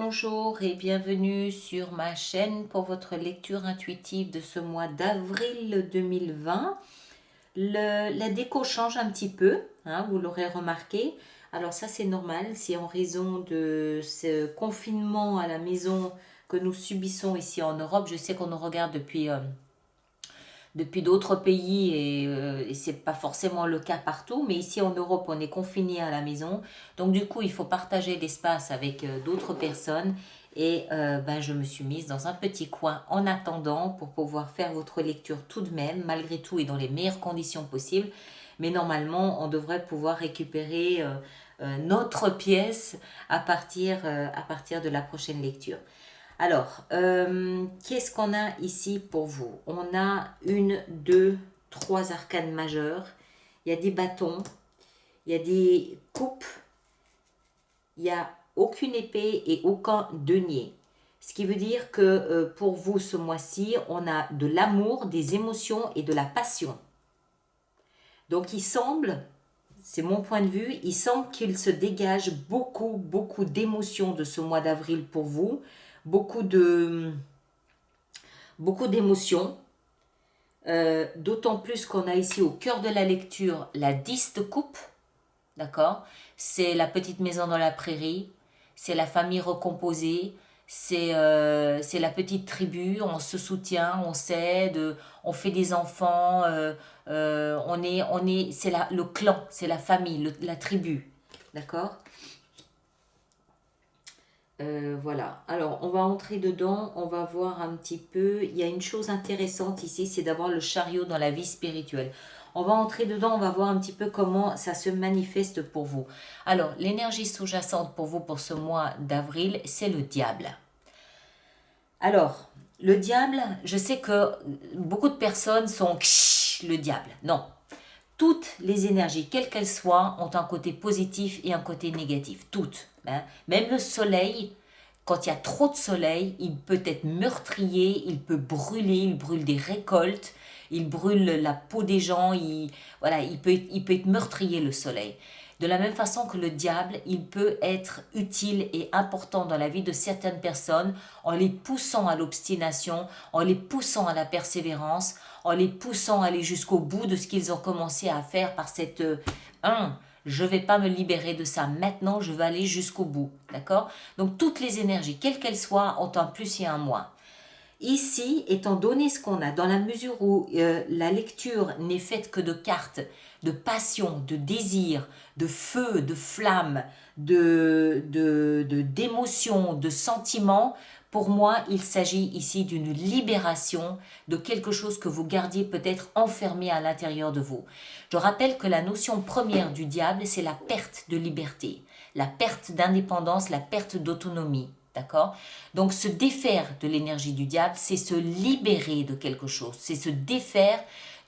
bonjour et bienvenue sur ma chaîne pour votre lecture intuitive de ce mois d'avril 2020. La déco change un petit peu, hein, vous l'aurez remarqué. Alors ça c'est normal, c'est en raison de ce confinement à la maison que nous subissons ici en Europe. Je sais qu'on nous regarde depuis d'autres pays et c'est pas forcément le cas partout, mais ici en Europe on est confiné à la maison, donc du coup il faut partager l'espace avec d'autres personnes et je me suis mise dans un petit coin en attendant pour pouvoir faire votre lecture tout de même, malgré tout et dans les meilleures conditions possibles, mais normalement on devrait pouvoir récupérer notre pièce à partir de la prochaine lecture. Alors, qu'est-ce qu'on a ici pour vous? On a une, deux, trois arcanes majeures. Il y a des bâtons, il y a des coupes, il n'y a aucune épée et aucun denier. Ce qui veut dire que pour vous, ce mois-ci, on a de l'amour, des émotions et de la passion. Donc, il semble, c'est mon point de vue, il semble qu'il se dégage beaucoup d'émotions de ce mois d'avril pour vous. Beaucoup d'émotions, d'autant plus qu'on a ici au cœur de la lecture la 10 de coupe, d'accord? C'est la petite maison dans la prairie, c'est la famille recomposée, c'est la petite tribu, on se soutient, on s'aide, on fait des enfants, c'est le clan, c'est la famille, la tribu, d'accord? Voilà, alors on va entrer dedans, on va voir un petit peu. Il y a une chose intéressante ici, c'est d'avoir le chariot dans la vie spirituelle. On va entrer dedans, on va voir un petit peu comment ça se manifeste pour vous. Alors, l'énergie sous-jacente pour vous pour ce mois d'avril, c'est le diable. Alors, le diable, je sais que beaucoup de personnes sont le diable. Non, toutes les énergies, quelles qu'elles soient, ont un côté positif et un côté négatif. Toutes. Hein. Même le soleil, quand il y a trop de soleil, il peut être meurtrier, il peut brûler, il brûle des récoltes, il brûle la peau des gens, il peut être meurtrier le soleil. De la même façon que le diable, il peut être utile et important dans la vie de certaines personnes en les poussant à l'obstination, en les poussant à la persévérance, en les poussant à aller jusqu'au bout de ce qu'ils ont commencé à faire par cette je ne vais pas me libérer de ça maintenant, je vais aller jusqu'au bout, d'accord? Donc toutes les énergies, quelles qu'elles soient, ont un plus et un moins. Ici, étant donné ce qu'on a, dans la mesure où la lecture n'est faite que de cartes, de passion, de désir, de feu, de flamme, d'émotion, de sentiments, pour moi, il s'agit ici d'une libération de quelque chose que vous gardiez peut-être enfermé à l'intérieur de vous. Je rappelle que la notion première du diable, c'est la perte de liberté, la perte d'indépendance, la perte d'autonomie. D'accord? Donc se défaire de l'énergie du diable, c'est se libérer de quelque chose, c'est se défaire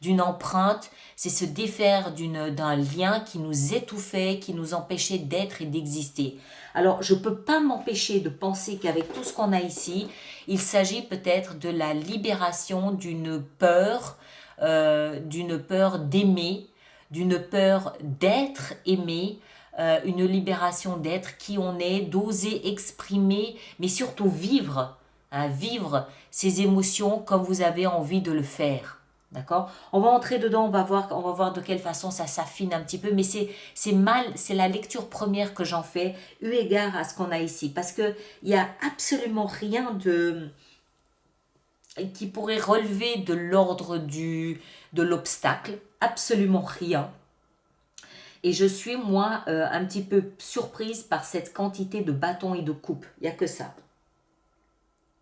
d'une empreinte, c'est se défaire d'un lien qui nous étouffait, qui nous empêchait d'être et d'exister. Alors je ne peux pas m'empêcher de penser qu'avec tout ce qu'on a ici, il s'agit peut-être de la libération d'une peur d'aimer, d'une peur d'être aimé, une libération d'être qui on est, d'oser exprimer, mais surtout vivre, hein, vivre ces émotions comme vous avez envie de le faire. D'accord? On va entrer dedans, on va voir de quelle façon ça s'affine un petit peu, mais c'est la lecture première que j'en fais, eu égard à ce qu'on a ici, parce que il y a absolument rien qui pourrait relever de l'ordre de l'obstacle, absolument rien. Et je suis, moi, un petit peu surprise par cette quantité de bâtons et de coupes. Il n'y a que ça.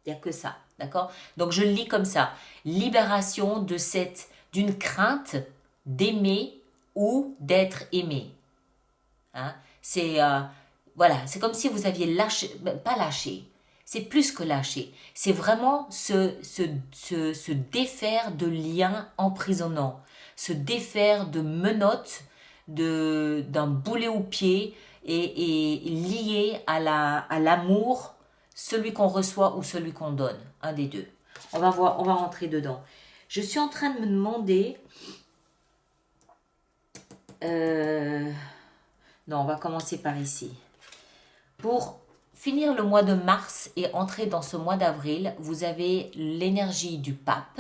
Il n'y a que ça. D'accord? Donc, je le lis comme ça. Libération d'une crainte d'aimer ou d'être aimé. Hein? Voilà, c'est comme si vous aviez lâché, pas lâché, c'est plus que lâcher. C'est vraiment se défaire de liens emprisonnants, se défaire de menottes, d'un boulet au pied et lié à l'amour, celui qu'on reçoit ou celui qu'on donne, un des deux. On va rentrer dedans. Je suis en train de me demander... non, on va commencer par ici. Pour finir le mois de mars et entrer dans ce mois d'avril, vous avez l'énergie du pape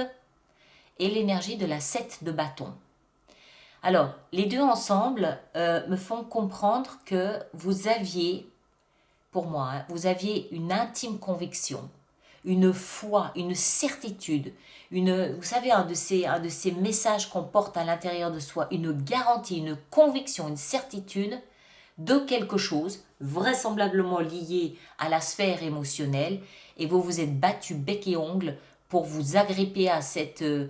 et l'énergie de la 7 de bâton. Alors, les deux ensemble me font comprendre que vous aviez, pour moi, hein, vous aviez une intime conviction, une foi, une certitude, vous savez, un de ces messages qu'on porte à l'intérieur de soi, une garantie, une conviction, une certitude de quelque chose, vraisemblablement lié à la sphère émotionnelle, et vous vous êtes battu bec et ongle pour vous agripper à cette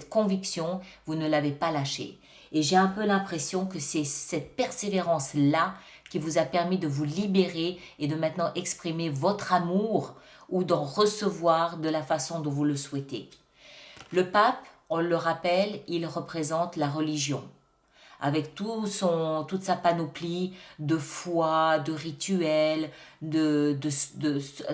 conviction, vous ne l'avez pas lâchée. Et j'ai un peu l'impression que c'est cette persévérance-là qui vous a permis de vous libérer et de maintenant exprimer votre amour ou d'en recevoir de la façon dont vous le souhaitez. Le pape, on le rappelle, il représente la religion avec toute sa panoplie de foi, de rituels, de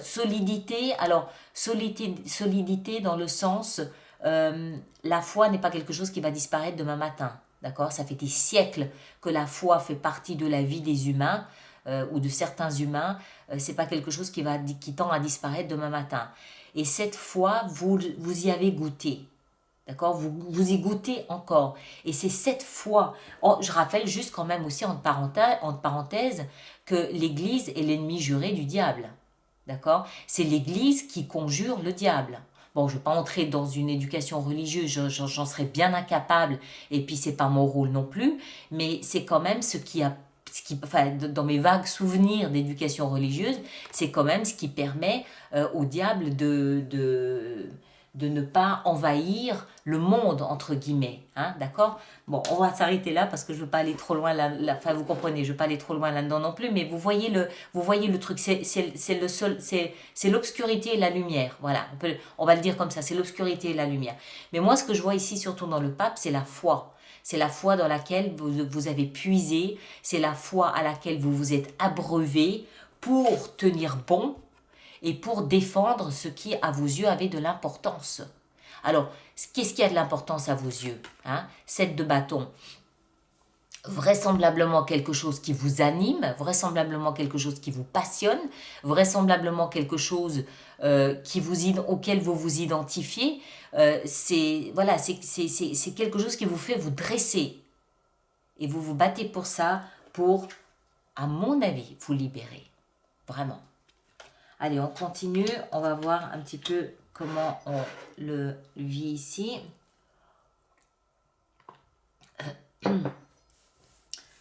solidité. Alors, solidité dans le sens, la foi n'est pas quelque chose qui va disparaître demain matin. D'accord? Ça fait des siècles que la foi fait partie de la vie des humains ou de certains humains. C'est pas quelque chose qui tend à disparaître demain matin. Et cette foi, vous y avez goûté. D'accord, vous y goûtez encore. Et c'est cette foi. Oh, je rappelle juste quand même aussi entre parenthèses que l'Église est l'ennemi juré du diable. D'accord? C'est l'Église qui conjure le diable. Bon, je ne vais pas entrer dans une éducation religieuse, j'en serais bien incapable, et puis c'est pas mon rôle non plus, mais c'est quand même enfin, dans mes vagues souvenirs d'éducation religieuse, c'est quand même ce qui permet au diable de ne pas envahir le monde, entre guillemets. Hein, d'accord? Bon, on va s'arrêter là parce que je ne veux pas aller trop loin enfin, vous comprenez, je ne veux pas aller trop loin là-dedans non plus, mais vous voyez le truc, c'est l'obscurité et la lumière. Voilà, on va le dire comme ça, c'est l'obscurité et la lumière. Mais moi, ce que je vois ici, surtout dans le pape, c'est la foi. C'est la foi dans laquelle vous avez puisé, c'est la foi à laquelle vous vous êtes abreuvé pour tenir bon, et pour défendre ce qui, à vos yeux, avait de l'importance. Alors, qu'est-ce qui a de l'importance à vos yeux, hein? 7 de bâton. Vraisemblablement quelque chose qui vous anime, vraisemblablement quelque chose qui vous passionne, vraisemblablement quelque chose auquel vous vous identifiez. C'est quelque chose qui vous fait vous dresser. Et vous vous battez pour ça, pour, à mon avis, vous libérer. Vraiment. Allez, on continue. On va voir un petit peu comment on le vit ici.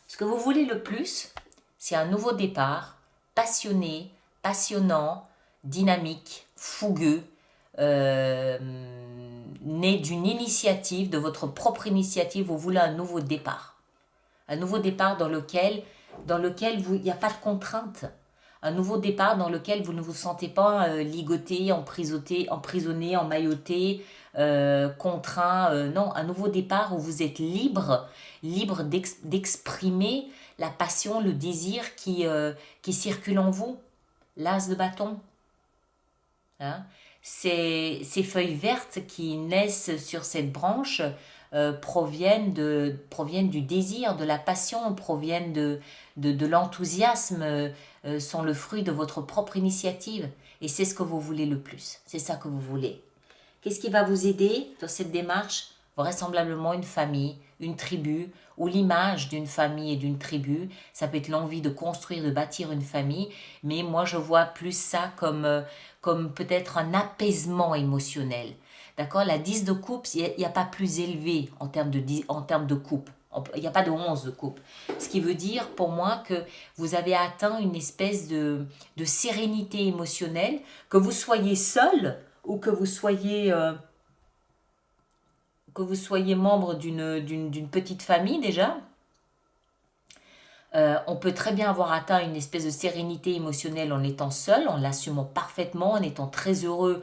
Ce que vous voulez le plus, c'est un nouveau départ, passionné, passionnant, dynamique, fougueux, né d'une initiative, de votre propre initiative. Vous voulez un nouveau départ. Un nouveau départ dans lequel il n'y a pas de contraintes. Un nouveau départ dans lequel vous ne vous sentez pas ligoté, emprisonné, emmailloté, contraint. Non, un nouveau départ où vous êtes libre d'exprimer la passion, le désir qui circule en vous. L'as de bâton. Hein? Ces feuilles vertes qui naissent sur cette branche proviennent du désir, de la passion, proviennent de l'enthousiasme, sont le fruit de votre propre initiative. Et c'est ce que vous voulez le plus. C'est ça que vous voulez. Qu'est-ce qui va vous aider dans cette démarche? Vraisemblablement une famille, une tribu, ou l'image d'une famille et d'une tribu. Ça peut être l'envie de construire, de bâtir une famille, mais moi je vois plus ça comme peut-être un apaisement émotionnel. D'accord? La 10 de coupe, il n'y a pas plus élevé en termes de coupe. Il n'y a pas de 11 de coupe. Ce qui veut dire pour moi que vous avez atteint une espèce de sérénité émotionnelle, que vous soyez seul ou que vous soyez membre d'une petite famille déjà. On peut très bien avoir atteint une espèce de sérénité émotionnelle en étant seul, en l'assumant parfaitement, en étant très heureux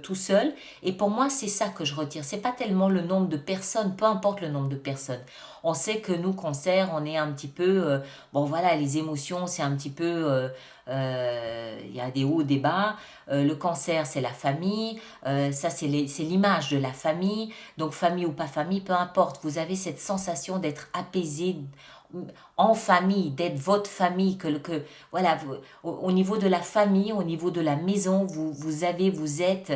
tout seul. Et pour moi, c'est ça que je retire. C'est pas tellement le nombre de personnes, peu importe le nombre de personnes. On sait que nous, cancer, on est un petit peu... bon voilà, les émotions, c'est un petit peu... il y a des hauts, des bas. Le cancer, c'est la famille. Ça, c'est l'image de la famille. Donc, famille ou pas famille, peu importe. Vous avez cette sensation d'être apaisé, en famille, d'être votre famille, voilà, au niveau de la famille, au niveau de la maison, vous êtes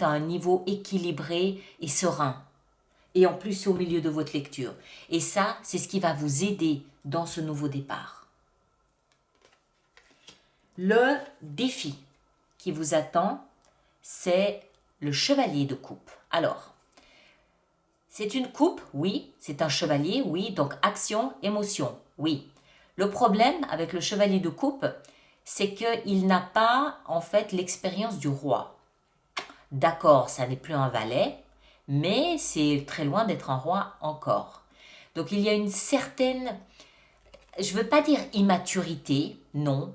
à un niveau équilibré et serein. Et en plus, c'est au milieu de votre lecture. Et ça, c'est ce qui va vous aider dans ce nouveau départ. Le défi qui vous attend, c'est le chevalier de coupe. Alors, c'est une coupe, oui. C'est un chevalier, oui. Donc, action, émotion, oui. Le problème avec le chevalier de coupe, c'est qu'il n'a pas, en fait, l'expérience du roi. D'accord, ça n'est plus un valet, mais c'est très loin d'être un roi encore. Donc, il y a une certaine, je ne veux pas dire immaturité, non,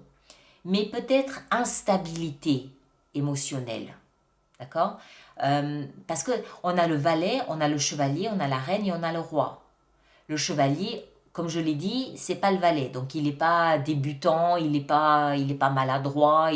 mais peut-être instabilité émotionnelle. D'accord? Parce qu'on a le valet, on a le chevalier, on a la reine et on a le roi. Le chevalier, comme je l'ai dit, c'est pas le valet. Donc il n'est pas débutant, il n'est pas maladroit,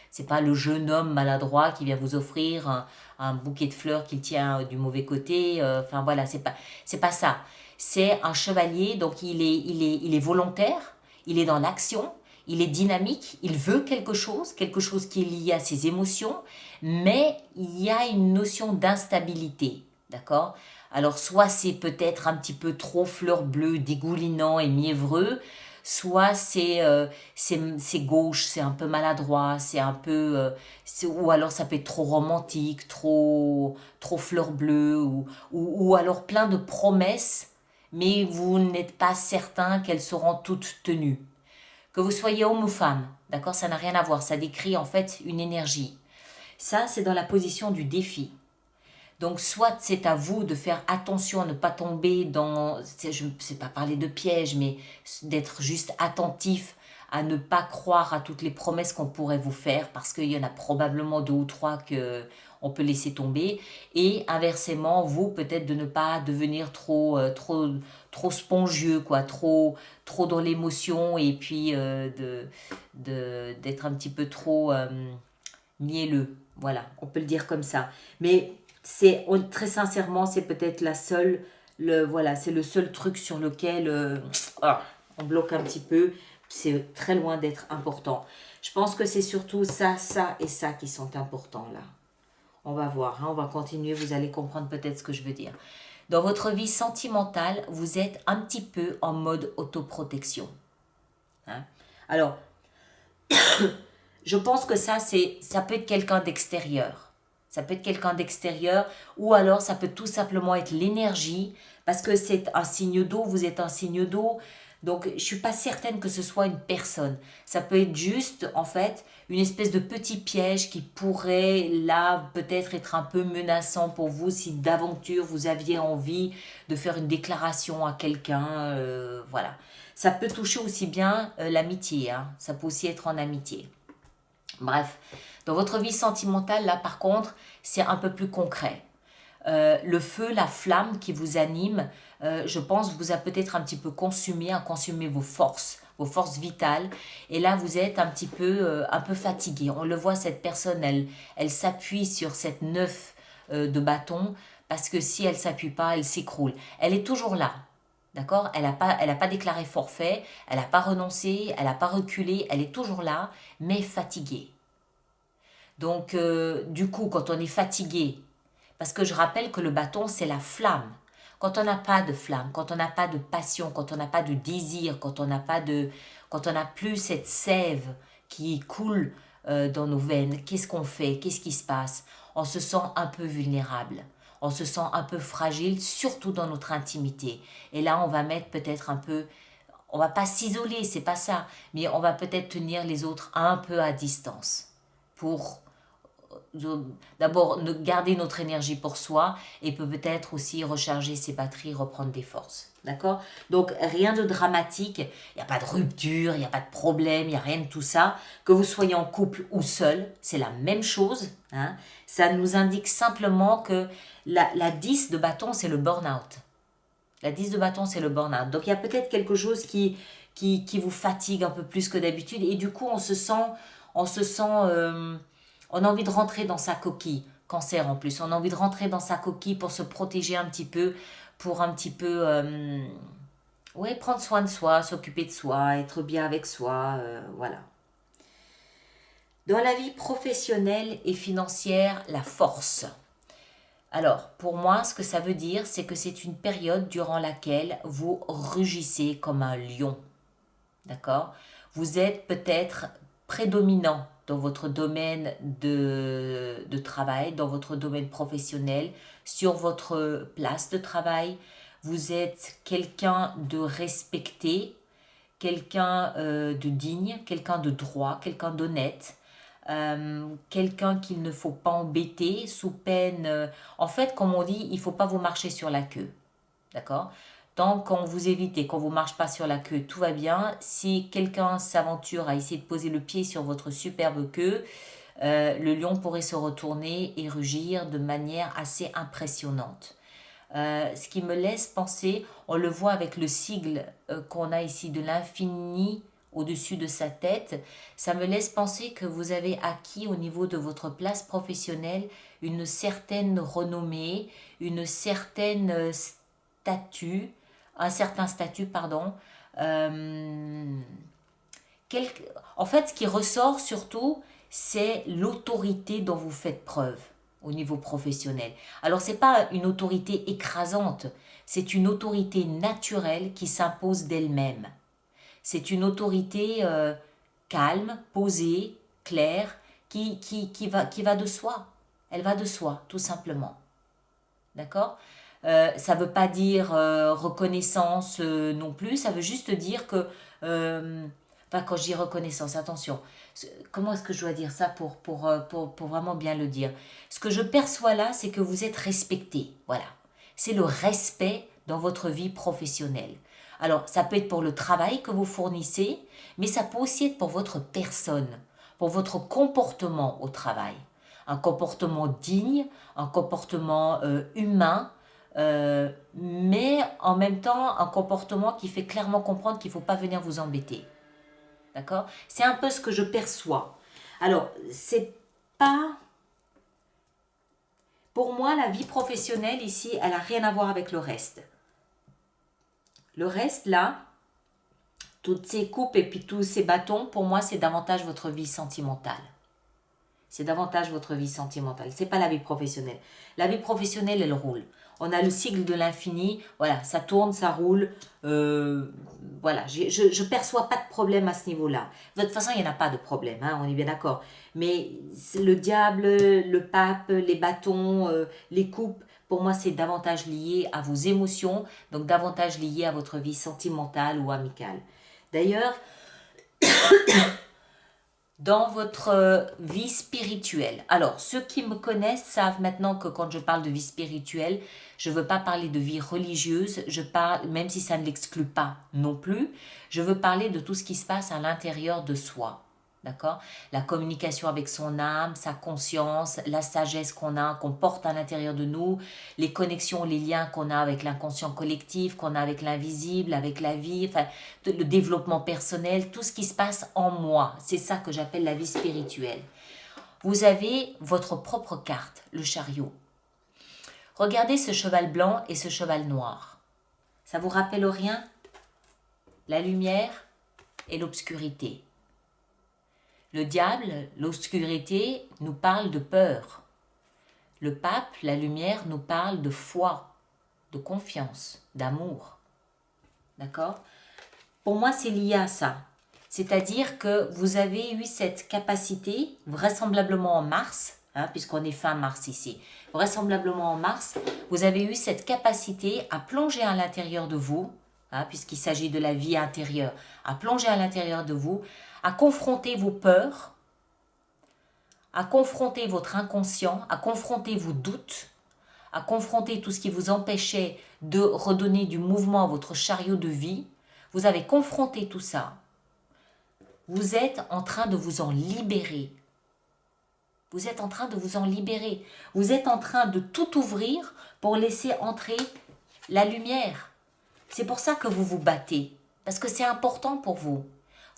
c'est pas le jeune homme maladroit qui vient vous offrir un bouquet de fleurs qu'il tient du mauvais côté. Enfin voilà, c'est pas ça. C'est un chevalier, donc il est volontaire, il est dans l'action, il est dynamique, il veut quelque chose qui est lié à ses émotions, mais il y a une notion d'instabilité, d'accord? Alors soit c'est peut-être un petit peu trop fleur bleue, dégoulinant et mièvreux, soit c'est gauche, c'est un peu maladroit, c'est un peu ou alors ça peut être trop romantique, trop fleur bleue ou alors plein de promesses, mais vous n'êtes pas certain qu'elles seront toutes tenues. Que vous soyez homme ou femme, d'accord, ça n'a rien à voir, ça décrit en fait une énergie. Ça, c'est dans la position du défi. Donc, soit c'est à vous de faire attention à ne pas tomber dans, je ne sais pas parler de piège, mais d'être juste attentif à ne pas croire à toutes les promesses qu'on pourrait vous faire, parce qu'il y en a probablement 2 ou 3 que on peut laisser tomber. Et inversement, vous, peut-être de ne pas devenir trop spongieux, quoi, trop dans l'émotion, et puis d'être un petit peu trop mielleux. Voilà, on peut le dire comme ça. Mais très sincèrement, c'est peut-être voilà, c'est le seul truc sur lequel on bloque un petit peu. C'est très loin d'être important. Je pense que c'est surtout ça et ça qui sont importants là. On va voir, hein, on va continuer, vous allez comprendre peut-être ce que je veux dire. Dans votre vie sentimentale, vous êtes un petit peu en mode autoprotection. Hein? Alors, je pense que ça peut être quelqu'un d'extérieur. Ça peut être quelqu'un d'extérieur ou alors ça peut tout simplement être l'énergie parce que c'est un signe d'eau, vous êtes un signe d'eau. Donc, je ne suis pas certaine que ce soit une personne. Ça peut être juste, en fait, une espèce de petit piège qui pourrait, là, peut-être être un peu menaçant pour vous si d'aventure vous aviez envie de faire une déclaration à quelqu'un. Voilà. Ça peut toucher aussi bien l'amitié. Hein. Ça peut aussi être en amitié. Bref, dans votre vie sentimentale, là, par contre, c'est un peu plus concret. Le feu, la flamme qui vous anime, je pense, vous a peut-être un petit peu consumé vos forces vitales. Et là, vous êtes un peu fatigué. On le voit, cette personne, elle s'appuie sur cette 9 de bâton parce que si elle ne s'appuie pas, elle s'écroule. Elle est toujours là. D'accord? Elle a pas déclaré forfait, elle n'a pas renoncé, elle n'a pas reculé, elle est toujours là, mais fatiguée. Donc, du coup, quand on est fatigué, parce que je rappelle que le bâton, c'est la flamme. Quand on n'a pas de flamme, quand on n'a pas de passion, quand on n'a pas de désir, quand on n'a plus cette sève qui coule dans nos veines, qu'est-ce qu'on fait? Qu'est-ce qui se passe? On se sent un peu vulnérable. On se sent un peu fragile, surtout dans notre intimité. Et là, on va mettre peut-être un peu, on va pas s'isoler, c'est pas ça, mais on va peut-être tenir les autres un peu à distance pour d'abord garder notre énergie pour soi et peut-être aussi recharger ses batteries, reprendre des forces. D'accord? Donc rien de dramatique, il n'y a pas de rupture, il n'y a pas de problème, il n'y a rien de tout ça. Que vous soyez en couple ou seul, c'est la même chose. Hein? Ça nous indique simplement que la 10 de bâton, c'est le burn-out. La 10 de bâton, c'est le burn-out. Donc il y a peut-être quelque chose qui vous fatigue un peu plus que d'habitude et du coup on se sent on a envie de rentrer dans sa coquille, cancer en plus, on a envie de rentrer dans sa coquille pour se protéger un petit peu, pour un petit peu ouais, prendre soin de soi, s'occuper de soi, être bien avec soi, voilà. Dans la vie professionnelle et financière, la force. Alors, pour moi, ce que ça veut dire, c'est que c'est une période durant laquelle vous rugissez comme un lion. D'accord? Vous êtes peut-être prédominant dans votre domaine de travail, dans votre domaine professionnel, sur votre place de travail. Vous êtes quelqu'un de respecté, quelqu'un de digne, quelqu'un de droit, quelqu'un d'honnête, quelqu'un qu'il ne faut pas embêter sous peine. En fait, comme on dit, il ne faut pas vous marcher sur la queue. D'accord? Tant qu'on vous évite et qu'on ne vous marche pas sur la queue, tout va bien. Si quelqu'un s'aventure à essayer de poser le pied sur votre superbe queue, le lion pourrait se retourner et rugir de manière assez impressionnante. Ce qui me laisse penser, on le voit avec le sigle qu'on a ici de l'infini au-dessus de sa tête, ça me laisse penser que vous avez acquis au niveau de votre place professionnelle une certaine renommée, une certaine statut, un certain statut, pardon. Euh, En fait, ce qui ressort surtout, c'est l'autorité dont vous faites preuve au niveau professionnel. Alors, ce n'est pas une autorité écrasante, c'est une autorité naturelle qui s'impose d'elle-même. C'est une autorité calme, posée, claire, qui va de soi. Elle va de soi, tout simplement. D'accord? Ça ne veut pas dire reconnaissance non plus, ça veut juste dire que... enfin, quand je dis reconnaissance, attention, comment est-ce que je dois dire ça pour vraiment bien le dire? Ce que je perçois là, c'est que vous êtes respecté. Voilà. C'est le respect dans votre vie professionnelle. Alors, ça peut être pour le travail que vous fournissez, mais ça peut aussi être pour votre personne, pour votre comportement au travail. Un comportement digne, un comportement humain, mais en même temps un comportement qui fait clairement comprendre qu'il ne faut pas venir vous embêter. D'accord? C'est un peu ce que je perçois. Alors, c'est pas... Pour moi, la vie professionnelle ici, elle n'a rien à voir avec le reste. Le reste, là, toutes ces coupes et puis tous ces bâtons, pour moi, c'est davantage votre vie sentimentale. C'est davantage votre vie sentimentale. C'est pas la vie professionnelle. La vie professionnelle, elle roule. On a le sigle de l'infini. Voilà, ça tourne, ça roule. Voilà, je perçois pas de problème à ce niveau-là. De toute façon, il n'y en a pas de problème, hein, on est bien d'accord. Mais le diable, le pape, les bâtons, les coupes, pour moi, c'est davantage lié à vos émotions, donc davantage lié à votre vie sentimentale ou amicale. D'ailleurs, dans votre vie spirituelle. Alors, ceux qui me connaissent savent maintenant que quand je parle de vie spirituelle, je ne veux pas parler de vie religieuse, je parle, même si ça ne l'exclut pas non plus, je veux parler de tout ce qui se passe à l'intérieur de soi. D'accord? La communication avec son âme, sa conscience, la sagesse qu'on porte à l'intérieur de nous, les connexions, les liens qu'on a avec l'inconscient collectif, qu'on a avec l'invisible, avec la vie, enfin, le développement personnel, tout ce qui se passe en moi. C'est ça que j'appelle la vie spirituelle. Vous avez votre propre carte, le chariot. Regardez ce cheval blanc et ce cheval noir. Ça vous rappelle rien? La lumière et l'obscurité. Le diable, l'obscurité, nous parle de peur. Le pape, la lumière, nous parle de foi, de confiance, d'amour. D'accord? Pour moi, c'est lié à ça. C'est-à-dire que vous avez eu cette capacité, vraisemblablement en mars, hein, puisqu'on est fin mars ici, vraisemblablement en mars, vous avez eu cette capacité à plonger à l'intérieur de vous, hein, puisqu'il s'agit de la vie intérieure, à plonger à l'intérieur de vous, à confronter vos peurs, à confronter votre inconscient, à confronter vos doutes, à confronter tout ce qui vous empêchait de redonner du mouvement à votre chariot de vie. Vous avez confronté tout ça. Vous êtes en train de vous en libérer. Vous êtes en train de vous en libérer. Vous êtes en train de tout ouvrir pour laisser entrer la lumière. C'est pour ça que vous vous battez. Parce que c'est important pour vous.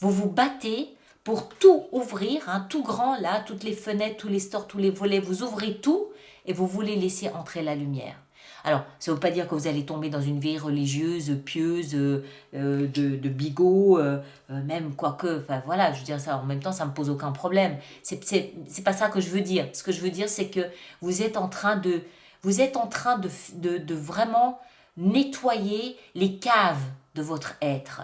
Vous vous battez pour tout ouvrir, hein, tout grand là, toutes les fenêtres, tous les stores, tous les volets. Vous ouvrez tout et vous voulez laisser entrer la lumière. Alors, ça ne veut pas dire que vous allez tomber dans une vie religieuse, pieuse, de bigot, même quoique, enfin voilà, je veux dire ça, en même temps, ça ne me pose aucun problème. C'est pas ça que je veux dire. Ce que je veux dire, c'est que vous êtes en train de vraiment nettoyer les caves de votre être.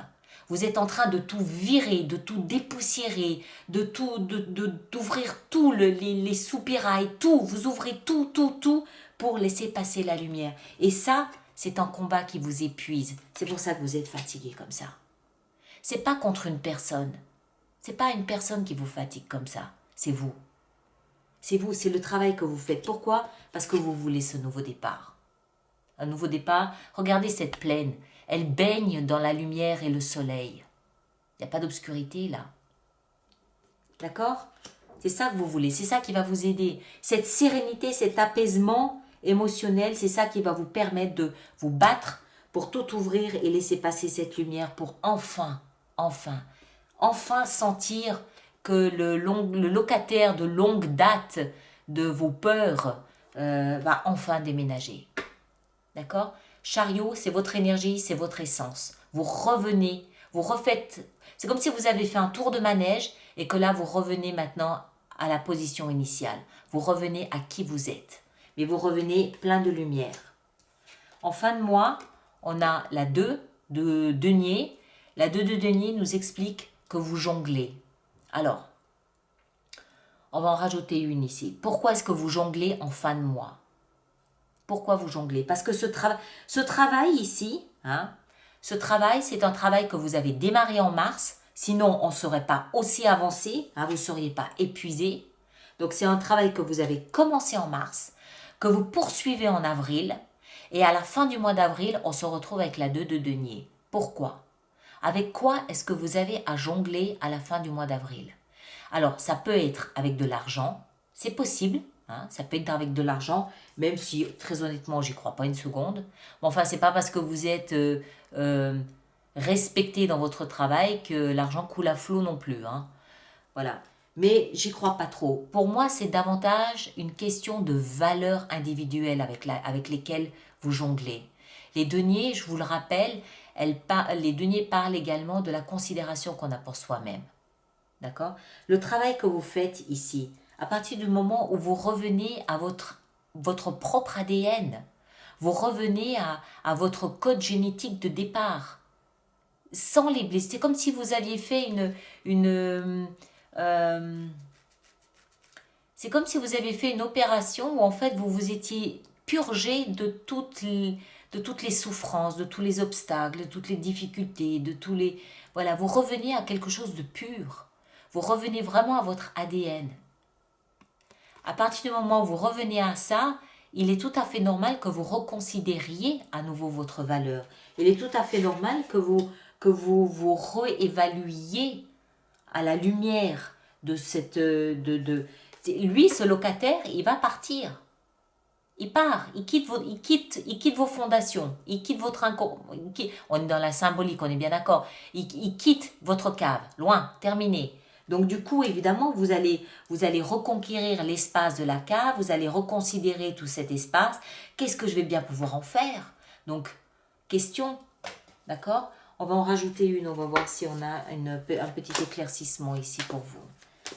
Vous êtes en train de tout virer, de tout dépoussiérer, d'ouvrir tout, les soupirails, tout. Vous ouvrez tout pour laisser passer la lumière. Et ça, c'est un combat qui vous épuise. C'est pour ça que vous êtes fatigué comme ça. C'est pas contre une personne. C'est pas une personne qui vous fatigue comme ça. C'est vous. C'est vous, c'est le travail que vous faites. Pourquoi? Parce que vous voulez ce nouveau départ. Un nouveau départ. Regardez cette plaine. Elle baigne dans la lumière et le soleil. Il n'y a pas d'obscurité là. D'accord? C'est ça que vous voulez. C'est ça qui va vous aider. Cette sérénité, cet apaisement émotionnel, c'est ça qui va vous permettre de vous battre pour tout ouvrir et laisser passer cette lumière pour enfin sentir que le locataire de longue date de vos peurs va enfin déménager. D'accord? Chariot, c'est votre énergie, c'est votre essence. Vous revenez, vous refaites. C'est comme si vous avez fait un tour de manège et que là, vous revenez maintenant à la position initiale. Vous revenez à qui vous êtes. Mais vous revenez plein de lumière. En fin de mois, on a la 2 de denier. La 2 de denier nous explique que vous jonglez. Alors, on va en rajouter une ici. Pourquoi est-ce que vous jonglez en fin de mois? Pourquoi vous jonglez? Parce que ce travail ici, ce travail, c'est un travail que vous avez démarré en mars. Sinon, on ne serait pas aussi avancé. Vous ne seriez pas épuisé. Donc, c'est un travail que vous avez commencé en mars, que vous poursuivez en avril. Et à la fin du mois d'avril, on se retrouve avec la 2 de denier. Pourquoi? Avec quoi est-ce que vous avez à jongler à la fin du mois d'avril? Alors, ça peut être avec de l'argent. C'est possible. Ça peut être avec de l'argent, même si, très honnêtement, j'y crois pas une seconde. Mais enfin, c'est pas parce que vous êtes respecté dans votre travail que l'argent coule à flot non plus. Voilà. Mais j'y crois pas trop. Pour moi, c'est davantage une question de valeurs individuelles avec lesquelles vous jonglez. Les deniers, je vous le rappelle, les deniers parlent également de la considération qu'on a pour soi-même. D'accord? Le travail que vous faites ici, à partir du moment où vous revenez à votre propre ADN, vous revenez à votre code génétique de départ, sans les blessures. C'est comme si vous aviez fait c'est comme si vous aviez fait une opération où en fait vous vous étiez purgé de toutes les souffrances, de tous les obstacles, de toutes les difficultés, voilà, vous revenez à quelque chose de pur. Vous revenez vraiment à votre ADN. À partir du moment où vous revenez à ça, il est tout à fait normal que vous reconsidériez à nouveau votre valeur. Il est tout à fait normal que vous réévaluiez à la lumière de cette... Lui, ce locataire, il va partir. Il part, il quitte vos fondations, il quitte on est dans la symbolique, on est bien d'accord. Il quitte votre cave, loin, terminé. Donc du coup, évidemment, vous allez reconquérir l'espace de la cave, vous allez reconsidérer tout cet espace. Qu'est-ce que je vais bien pouvoir en faire? Donc, question, d'accord? On va en rajouter une, on va voir si on a un petit éclaircissement ici pour vous.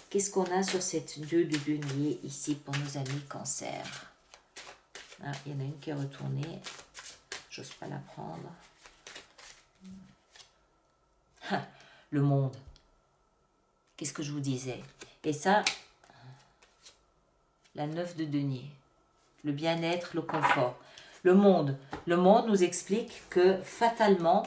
Qu'est-ce qu'on a sur cette 2 de denier ici pour nos amis cancer? Il y en a une qui est retournée. J'ose pas la prendre. Le monde. Qu'est-ce que je vous disais? Et ça, la 9 de denier. Le bien-être, le confort. Le monde. Le monde nous explique que fatalement,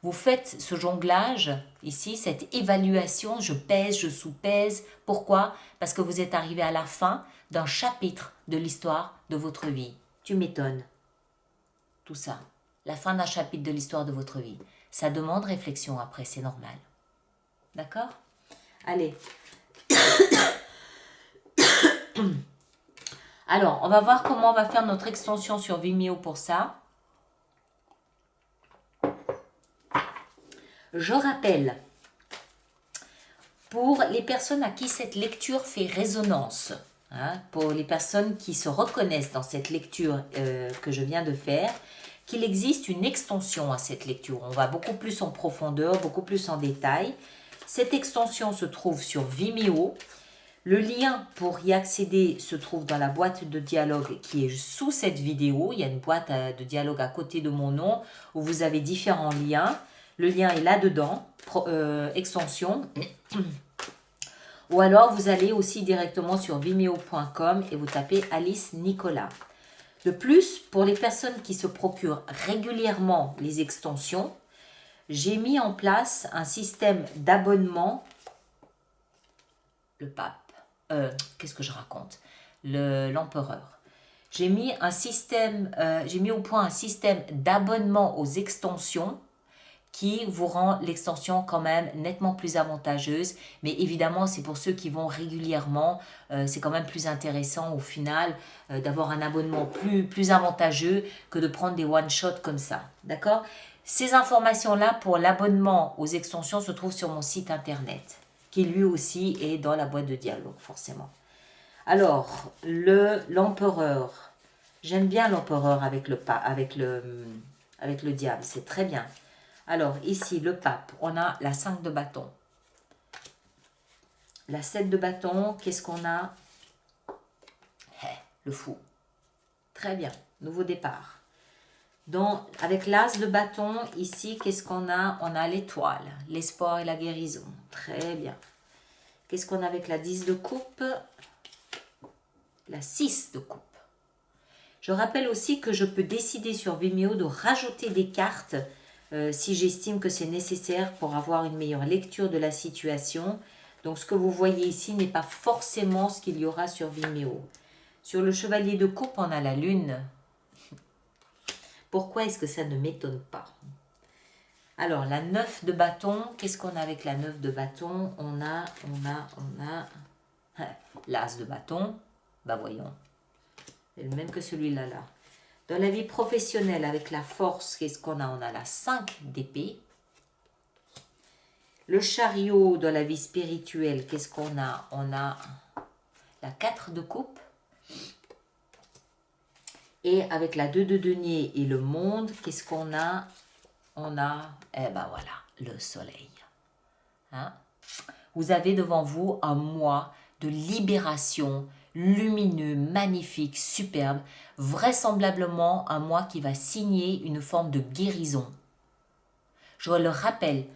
vous faites ce jonglage ici, cette évaluation, je pèse, je sous-pèse. Pourquoi? Parce que vous êtes arrivé à la fin d'un chapitre de l'histoire de votre vie. Tu m'étonnes. Tout ça. La fin d'un chapitre de l'histoire de votre vie. Ça demande réflexion après, c'est normal. D'accord? Allez. Alors, on va voir comment on va faire notre extension sur Vimeo pour ça. Je rappelle, pour les personnes à qui cette lecture fait résonance, hein, pour les personnes qui se reconnaissent dans cette lecture que je viens de faire, qu'il existe une extension à cette lecture. On va beaucoup plus en profondeur, beaucoup plus en détail. Cette extension se trouve sur Vimeo. Le lien pour y accéder se trouve dans la boîte de dialogue qui est sous cette vidéo. Il y a une boîte de dialogue à côté de mon nom où vous avez différents liens. Le lien est là-dedans, extension. Ou alors vous allez aussi directement sur vimeo.com et vous tapez Alice Nicolas. De plus, pour les personnes qui se procurent régulièrement les extensions, j'ai mis en place un système d'abonnement. Le pape. Qu'est-ce que je raconte? L'empereur. J'ai mis au point un système d'abonnement aux extensions qui vous rend l'extension quand même nettement plus avantageuse. Mais évidemment, c'est pour ceux qui vont régulièrement. C'est quand même plus intéressant au final d'avoir un abonnement plus avantageux que de prendre des one-shots comme ça. D'accord? Ces informations-là pour l'abonnement aux extensions se trouvent sur mon site internet, qui lui aussi est dans la boîte de dialogue, forcément. Alors, l'empereur. J'aime bien l'empereur avec le diable, c'est très bien. Alors, ici, le pape, on a la 5 de bâton. La 7 de bâton, qu'est-ce qu'on a? Le fou. Très bien, nouveau départ. Donc, avec l'as de bâton, ici, qu'est-ce qu'on a? On a l'étoile, l'espoir et la guérison. Très bien. Qu'est-ce qu'on a avec la 10 de coupe? La 6 de coupe. Je rappelle aussi que je peux décider sur Vimeo de rajouter des cartes si j'estime que c'est nécessaire pour avoir une meilleure lecture de la situation. Donc, ce que vous voyez ici n'est pas forcément ce qu'il y aura sur Vimeo. Sur le chevalier de coupe, on a la lune. Pourquoi est-ce que ça ne m'étonne pas? Alors, la 9 de bâton, qu'est-ce qu'on a avec la 9 de bâton? On a l'as de bâton. Bah voyons, c'est le même que celui-là. Là. Dans la vie professionnelle, avec la force, qu'est-ce qu'on a? On a la 5 d'épée. Le chariot, dans la vie spirituelle, qu'est-ce qu'on a? On a la 4 de coupe. Et avec la 2 de denier et le monde, qu'est-ce qu'on a? On a, eh ben voilà, le soleil. Hein? Vous avez devant vous un mois de libération lumineux, magnifique, superbe, vraisemblablement un mois qui va signer une forme de guérison. Je le rappelle,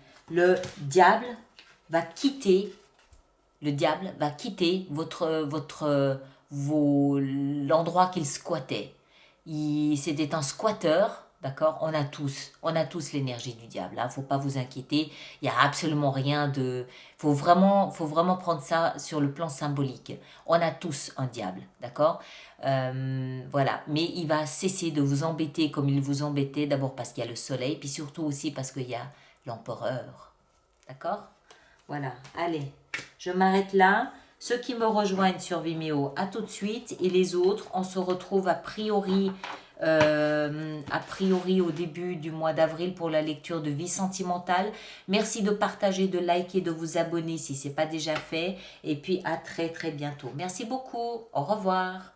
l'endroit qu'il squattait. C'était un squatteur, d'accord? On a tous l'énergie du diable, hein, faut pas vous inquiéter, il y a absolument rien de... faut vraiment prendre ça sur le plan symbolique. On a tous un diable, d'accord? Voilà, mais il va cesser de vous embêter comme il vous embêtait, d'abord parce qu'il y a le soleil, puis surtout aussi parce qu'il y a l'empereur, d'accord? Voilà, allez, je m'arrête là. Ceux qui me rejoignent sur Vimeo, à tout de suite. Et les autres, on se retrouve a priori au début du mois d'avril pour la lecture de Vie sentimentale. Merci de partager, de liker, de vous abonner si ce n'est pas déjà fait. Et puis à très très bientôt. Merci beaucoup. Au revoir.